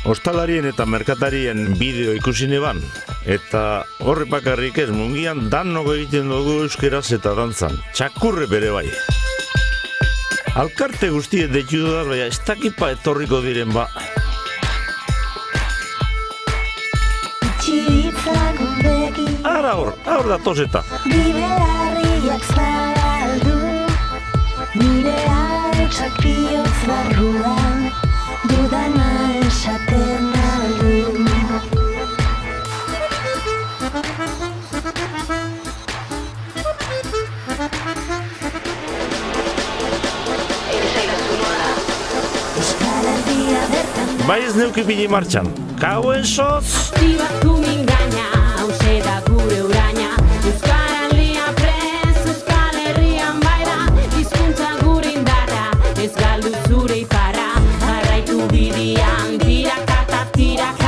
Ostalarien eta merkatarien bideo ikusi neban, eta horre bakarrik ez mungian danok egiten dugu euskeraz eta dantzan, txakurre bere bai. Alkarte guztiet deitu dudar, baina ez dakipa etorriko diren ba. Ara hor da toseta. Bibelarriak zabaldu, nire hautsak bihotz barruan, dudana esaten aldu. Bai ez neukipini martxan, kauen soz! Pribatu mingaina, hause da gure uraina. Euskal Herria prest, Euskal Herrian baira, hizkuntza gure indarra, ez galdu zure iparra. Jarraitu bidian, tiraka eta tiraka.